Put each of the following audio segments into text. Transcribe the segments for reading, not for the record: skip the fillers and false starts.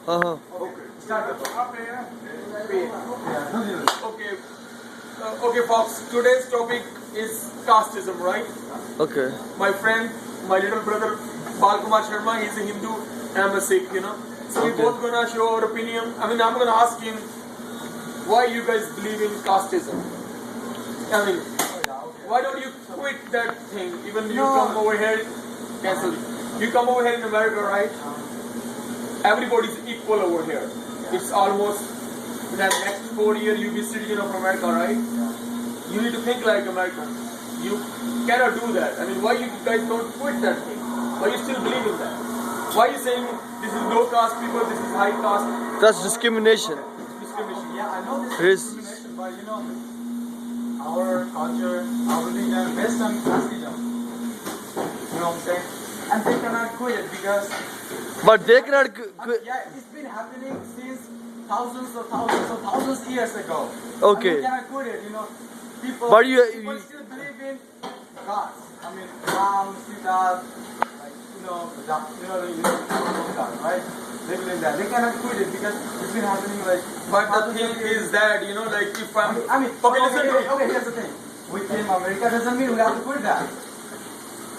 Uh-huh. Okay. Start the talk. Okay. Okay, folks. Today's topic is casteism, right? Okay. My friend, my little brother, Balkumar Sharma, he's a Hindu, I'm a Sikh, you know. So we're both gonna show our opinion. I mean, I'm gonna ask him why you guys believe in casteism. I mean, why don't you quit that thing? Even you come over here, cancel it. You come over here in America, right? Everybody's equal over here. It's almost in the next 4 years you'll be citizen of America, right? You need to think like American. You cannot do that. I mean, why you guys don't quit that thing? Why you still believe in that? Why you saying this is low caste people, this is high caste? That's discrimination. Discrimination. Yeah, I know this It is. is discrimination, but you know, our culture, our religion, based on casteism. You know what I'm saying? And they cannot quit it because But they cannot. yeah, it's been happening since thousands of years ago. Okay. And we cannot quit it, you know. People, But you still believe in God. I mean, Ram, Sita, like, you know, God, right? They believe that. They cannot quit it because it's been happening like. But the thing is that, you know, like if I'm... I mean, okay, listen to me. okay, here's the thing. We came America doesn't mean we have to quit that.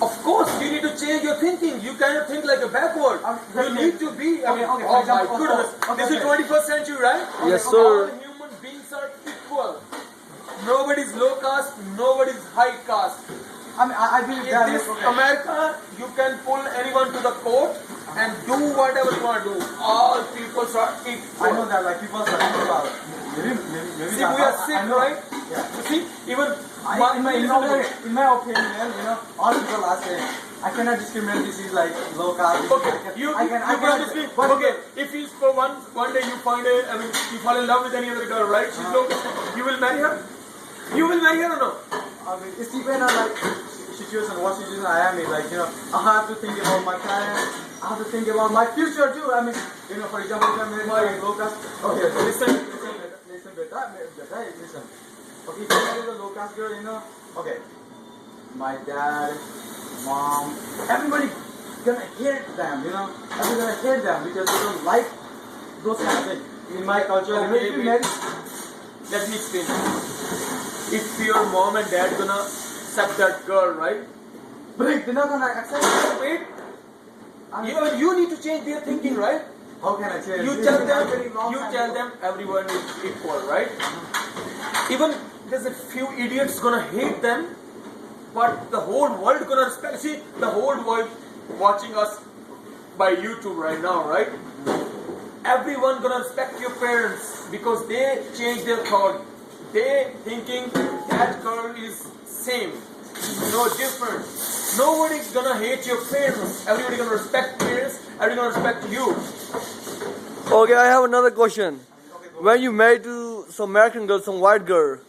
Of course, you need to change your thinking. You cannot think like a backward. You need to be... Okay, oh for my example, goodness. This is 21st century, right? Yes, All sir. human beings are equal. Nobody's low caste, nobody's high caste. I mean, I believe In that. this Okay. America, you can pull anyone to the court and do whatever you want to do. All people are equal. I know that, like, people are talking about it. Maybe See, we are sick, I know. right? Yeah. You see, even In my opinion, you know, all people are saying, I cannot discriminate. This is like low caste. okay, you can speak. Okay, if he's for one day you find a, I mean, you fall in love with any other girl, right? She's low caste. You will marry her. You will marry her or no? I mean, it's depend on like situation, what situation I am in. Like, you know, I have to think about my parents. I have to think about my future too. I mean, you know, for example, if I'm married to a low caste. Okay, listen, listen. Okay, if I'm married to a low caste girl, you know, okay, my dad, mom, everybody gonna hate them, you know. Everybody gonna hate them because they don't like those kind of things. In my culture, Okay, if you marry, let me explain. If your mom and dad gonna accept that girl, right? but they're not gonna accept it. Wait, I mean, you need to change their thinking, right? how can I change? You This tell is them, happening long you time tell ago. them everyone is equal, right? Even there's a few idiots gonna hate them, but the whole world gonna respect. See, the whole world watching us by YouTube right now, right? Everyone gonna respect your parents because they change their thought. They thinking that girl is same, no different. Nobody's gonna hate your parents. Everybody gonna respect parents. Everybody gonna respect you. Okay, I have another question. When you married to some American girl, some white girl,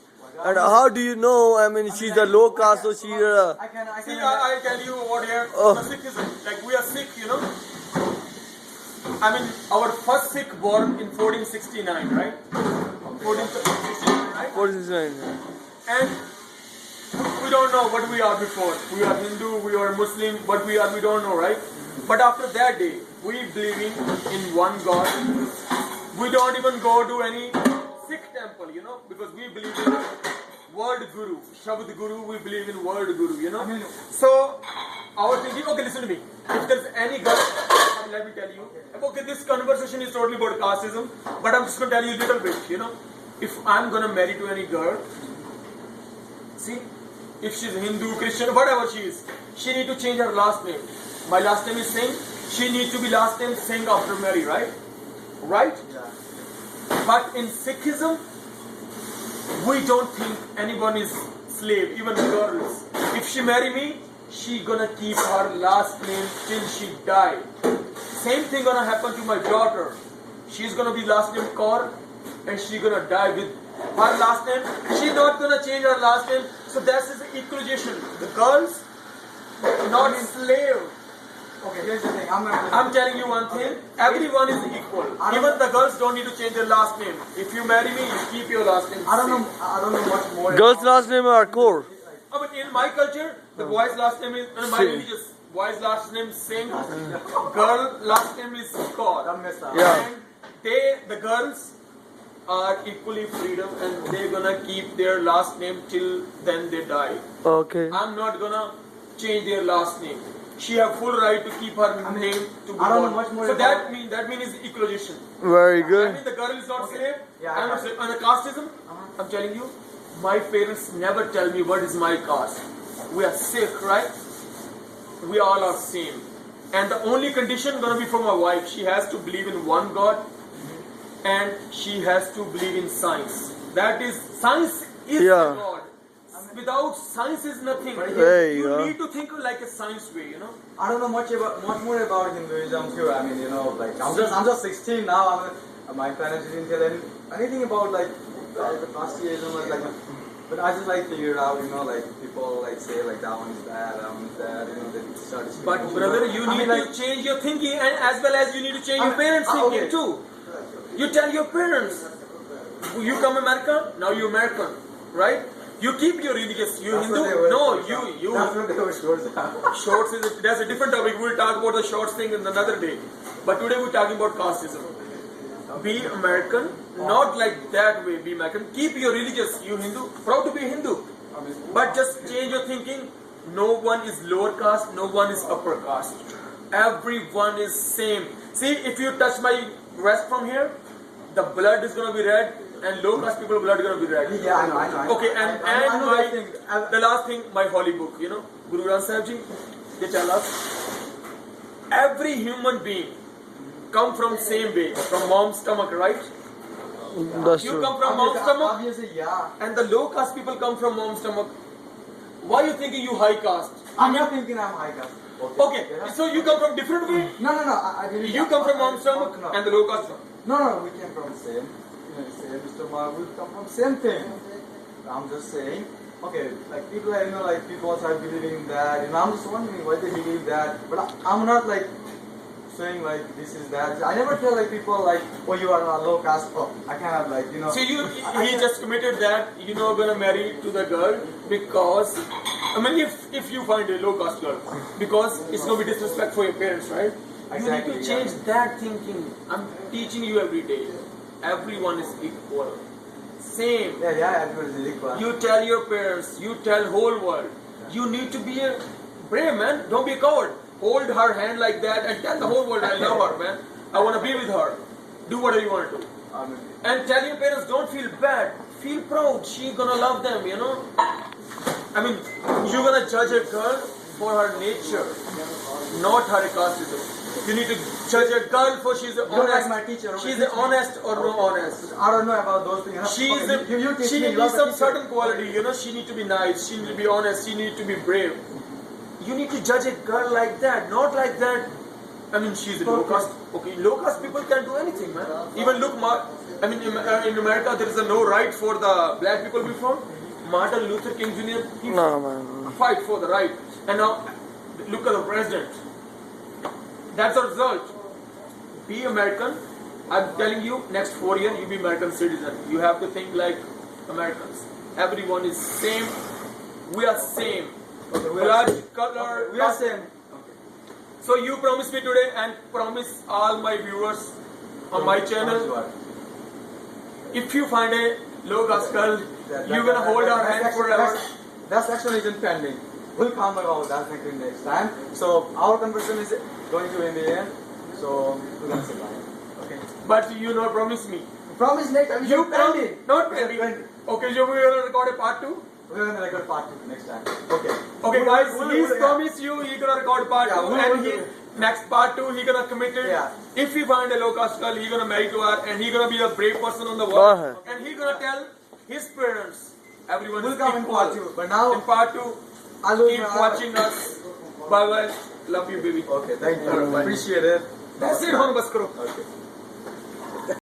and how do you know? I mean, she's a low caste or she's a. See, I tell you what here, Oh. the Sikhism, like we are Sikh, you know. I mean, our first Sikh born in 1469, right? 1469, right? 49. And we don't know what we are before. We are Hindu, we are Muslim, what we are, we don't know, right? But after that day, we believe in one God. We don't even go to any Sikh temple, you know, because we believe in word guru, Shabd guru, we believe in word guru, you know. So, our thinking, okay, listen to me. If there's any girl, let me tell you. Okay, this conversation is totally about casteism, but I'm just going to tell you a little bit, you know. If I'm going to marry to any girl, see, if she's Hindu, Christian, whatever she is, she need to change her last name. My last name is Singh. She needs to be last name Singh after marry, right? Right? Yeah. But in Sikhism, we don't think anyone is slave, even girls. If she marry me, she gonna keep her last name till she die. Same thing gonna happen to my daughter. She's gonna be last name Kaur, and she gonna die with her last name. She's not gonna change her last name. So that is the equalization. The girls, not slave. Okay, here's the thing. I'm telling you one thing. Everyone is equal. Even the girls don't need to change their last name. If you marry me, you keep your last name. I don't know much more. Girls' last name are Kaur. But in my culture, the boy's last name is, in my Singh. religious, boy's last name Singh, girl last name is Kaur. Yeah. And the girls are equally freedom and they're gonna keep their last name till then they die. Okay. I'm not gonna change their last name. She have full right to keep her name to be I don't know born. much more So about- that means equalization. Very I good. mean the girl is not slave. Yeah, I'm I not slave. And the casteism, I'm telling you, my parents never tell me what is my caste. We are Sikh, right? We all are same. And the only condition gonna be for my wife, she has to believe in one God and she has to believe in science. That is, science is Yeah. the God. Without science is nothing. There you go. need to think like a science way, you know. I don't know much more about Hinduism too. I mean, you know, like I'm just 16 now. My parents didn't tell anything about like the casteism or like. But I just like figured out, you know, like people like say like that one is bad, that one is bad, you know, they start. But brother, you need to change your thinking, and as well as you need to change your parents' thinking okay. too. You tell your parents, you come America, now you American, right? You keep your religious, you That's Hindu. what they were- No, That's you. what they were shorts are. Shorts that's a different topic. We'll talk about the shorts thing in another day. But today we're talking about casteism. Be American, not like that way. Be American. Keep your religious, you Hindu. Proud to be Hindu. But just change your thinking. No one is lower caste, no one is upper caste. Everyone is same. See, if you touch my breast from here, the blood is gonna be red, and low caste people blood is gonna be red. Yeah, I know. Okay, I know my that thing. the last thing, my holy book, you know, Guru Granth Sahib Ji, they tell us every human being come from same way, from mom's stomach, right? That's You true. come from mom's stomach, Obviously, yeah. and the low caste people come from mom's stomach. Why are you thinking you high caste? I'm not thinking I'm high caste. Okay, so you come from different way. No. I didn't. You come from mom's stomach No. and the low caste. No, we came from same. Same stomach. We come from same thing. I'm just saying. Okay, like people, you know, like people start believing that. You know, I'm just wondering why they believe that. But I'm not like saying like this is that. I never tell like people like, oh, you are a low caste. Oh, I cannot like, you know. See, he just committed that you're not gonna marry to the girl because, I mean, if you find a low caste girl, because it's gonna be disrespect for your parents, right? Exactly, You need to change that thinking. I'm teaching you every day. Everyone is equal. Same. Yeah, everybody's equal. You tell your parents, you tell whole world. You need to be a brave man. Don't be a coward. Hold her hand like that and tell the whole world I love her, man. I want to be with her. Do whatever you want to do. And tell your parents, don't feel bad. Feel proud. She's gonna love them, you know. I mean, you're gonna judge a girl for her nature, not her casteism. You need to judge a girl for she's You're honest. like my teacher. She's honest or no honest. I don't know about those things. She's Okay, you teach she me, you are needs the some teacher. certain quality, you know. She needs to be nice. She needs to be honest. She needs to be brave. You need to judge a girl like that, not like that. I mean, she's a low caste. Okay, low caste people can do anything, man. Even look, I mean, in America there is a no right for the black people before. Martin Luther King Jr. He No, man. fight for the right, and now look at the president. That's the result. Be American. I'm telling you, next 4 years you be American citizen. You have to think like Americans. Everyone is same. We are same. Okay, Blood, color, We are same. So you promise me today and promise all my viewers on my channel. If you find a low caste girl, you're gonna hold her hand forever. That's actually isn't pending. We'll come about that next time. So our conversation is going to end the end. So we're gonna say bye. Okay. But you not promise me. Promise next time. You pending. not pending. Okay, so we're gonna record a part 2. We're gonna record part 2 next time. Okay. Okay, guys, We'll- he's yeah. promised you he gonna record part 2, and next part 2 he gonna commit it. Yeah. If he find a low caste girl, he gonna marry to her, and he gonna be a brave person on the Wow. world, and he gonna tell his parents, everyone We'll is come in equal. part 2. But now In part 2, I'll lose keep my watching us. Bye bye. Love you, baby. Okay, thank you. Appreciate it. That's it. Hum bas karo. Okay.